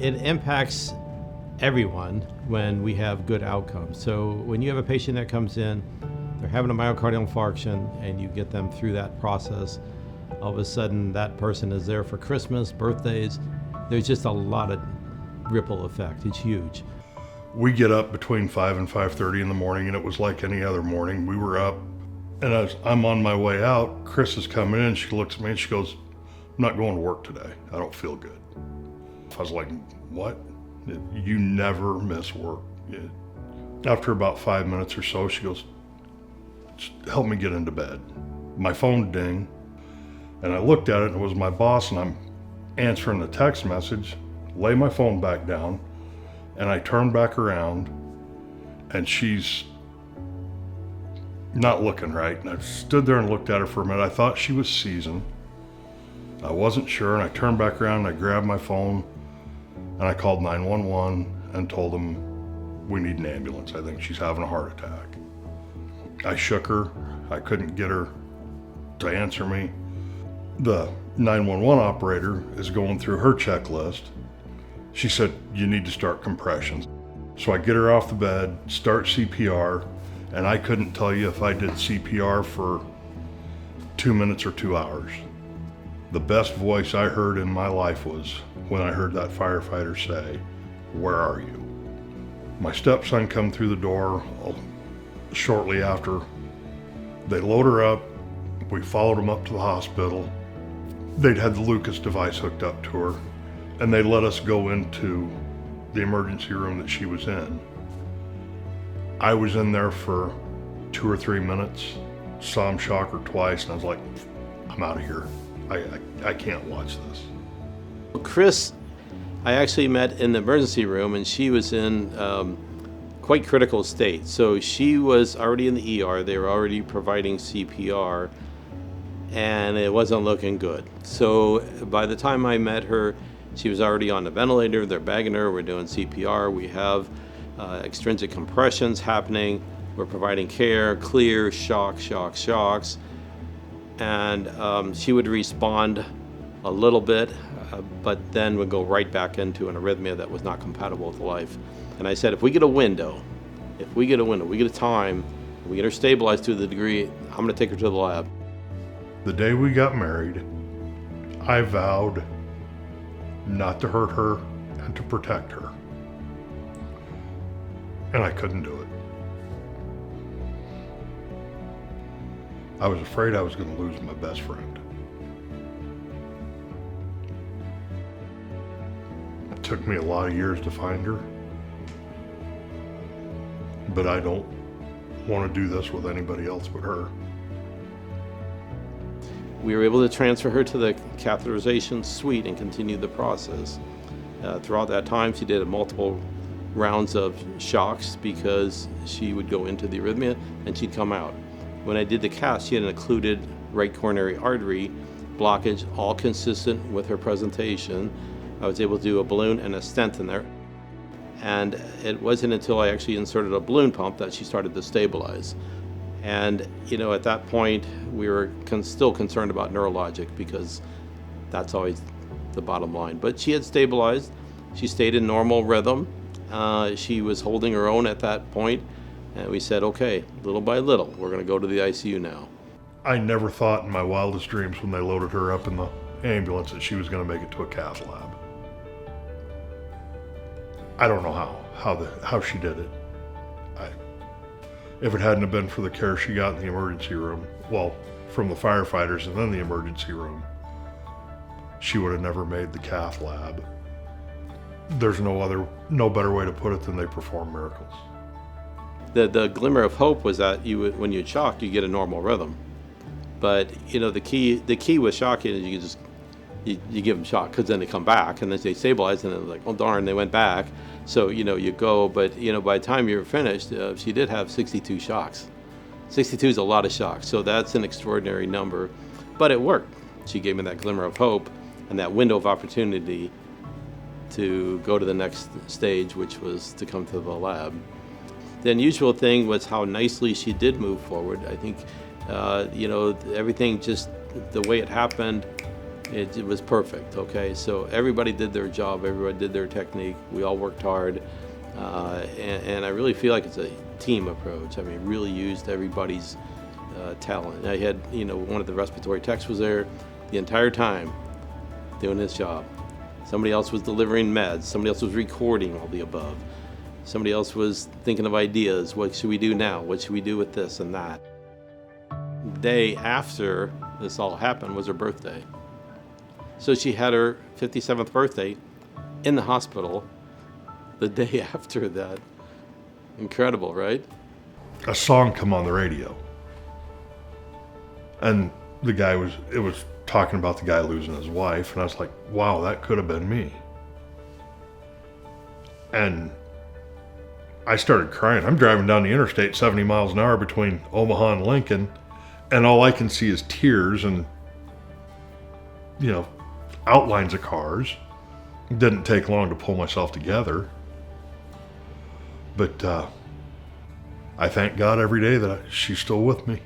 it impacts everyone when we have good outcomes. So when you have a patient that comes in, they're having a myocardial infarction, and you get them through that process, all of a sudden that person is there for Christmas, birthdays. There's just a lot of ripple effect. It's huge. We get up between 5 and 5:30 in the morning, and it was like any other morning. We were up, and as I'm on my way out, Chris is coming in. She looks at me and she goes, "I'm not going to work today. I don't feel good." I was like, "What? You never miss work." After about 5 minutes or so, she goes, "Help me get into bed." My phone dinged, and I looked at it, and it was my boss, and I'm answering the text message, lay my phone back down, and I turned back around, and she's not looking right. And I stood there and looked at her for a minute. I thought she was seizing. I wasn't sure, and I turned back around, and I grabbed my phone, and I called 911 and told them, "We need an ambulance. I think she's having a heart attack." I shook her. I couldn't get her to answer me. The 911 operator is going through her checklist. She said, "You need to start compressions." So I get her off the bed, start CPR, and I couldn't tell you if I did CPR for 2 minutes or 2 hours. The best voice I heard in my life was when I heard that firefighter say, "Where are you?" My stepson come through the door shortly after. They load her up. We followed them up to the hospital. They'd had the Lucas device hooked up to her, and they let us go into the emergency room that she was in. I was in there for 2 or 3 minutes, saw him shock her twice, and I was like, "I'm out of here. I can't watch this." Chris, I actually met in the emergency room, and she was in quite critical state. So she was already in the ER. They were already providing CPR, and it wasn't looking good. So by the time I met her, she was already on the ventilator. They're bagging her. We're doing CPR. We have extrinsic compressions happening. We're providing care, clear, shocks. And she would respond a little bit, but then would go right back into an arrhythmia that was not compatible with life. And I said, if we get a time, we get her stabilized to the degree, I'm going to take her to the lab. The day we got married, I vowed not to hurt her and to protect her. And I couldn't do it. I was afraid I was going to lose my best friend. It took me a lot of years to find her, but I don't want to do this with anybody else but her. We were able to transfer her to the catheterization suite and continue the process. Throughout that time, she did multiple rounds of shocks because she would go into the arrhythmia and she'd come out. When I did the cath, she had an occluded right coronary artery blockage, all consistent with her presentation. I was able to do a balloon and a stent in there. And it wasn't until I actually inserted a balloon pump that she started to stabilize. And, at that point, we were still concerned about neurologic because that's always the bottom line. But she had stabilized. She stayed in normal rhythm. She was holding her own at that point. And we said, okay, little by little, we're going to go to the ICU now. I never thought in my wildest dreams when they loaded her up in the ambulance that she was going to make it to a cath lab. I don't know how she did it. If it hadn't have been for the care she got in the emergency room, well, from the firefighters and then the emergency room, she would have never made the cath lab. There's no better way to put it than they perform miracles. The glimmer of hope was that when you're shocked, you get a normal rhythm. But the key with shocking is you give them shock because then they come back and then they stabilize and then like, oh darn, they went back. So you go, but by the time you're finished, she did have 62 shocks. 62 is a lot of shocks, so that's an extraordinary number. But it worked. She gave me that glimmer of hope and that window of opportunity to go to the next stage, which was to come to the lab. The unusual thing was how nicely she did move forward. I think, everything just the way it happened, It was perfect, okay? So everybody did their job, everybody did their technique, we all worked hard, and I really feel like it's a team approach. I mean, really used everybody's talent. I had, one of the respiratory techs was there the entire time doing his job. Somebody else was delivering meds, somebody else was recording all the above. Somebody else was thinking of ideas, what should we do now? What should we do with this and that? The day after this all happened was her birthday. So she had her 57th birthday in the hospital the day after that. Incredible, right? A song come on the radio. And it was talking about the guy losing his wife, and I was like, wow, that could have been me. And I started crying. I'm driving down the interstate 70 miles an hour between Omaha and Lincoln, and all I can see is tears and, outlines of cars. It didn't take long to pull myself together. But I thank God every day that she's still with me.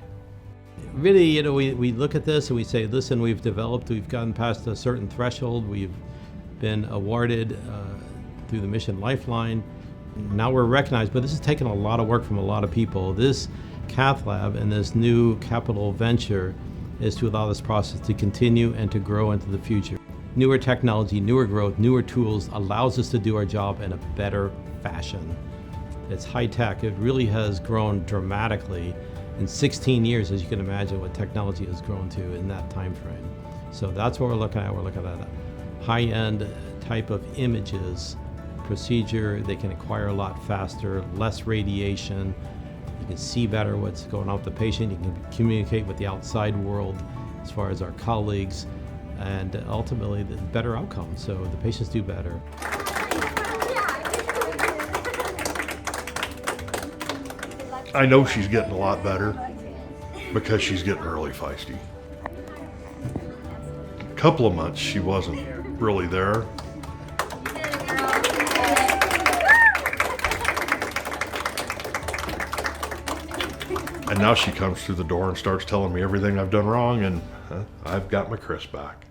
Really, we look at this and we say, listen, we've gotten past a certain threshold. We've been awarded through the Mission Lifeline. Now we're recognized, but this has taken a lot of work from a lot of people. This cath lab and this new capital venture is to allow this process to continue and to grow into the future. Newer technology, newer growth, newer tools allows us to do our job in a better fashion. It's high tech. It really has grown dramatically in 16 years, as you can imagine what technology has grown to in that time frame. So that's what we're looking at. We're looking at a high-end type of images procedure. They can acquire a lot faster, less radiation. You can see better what's going on with the patient. You can communicate with the outside world as far as our colleagues, and ultimately the better outcomes. So the patients do better. I know she's getting a lot better because she's getting really feisty. A couple of months she wasn't really there. And now she comes through the door and starts telling me everything I've done wrong, and I've got my Chris back.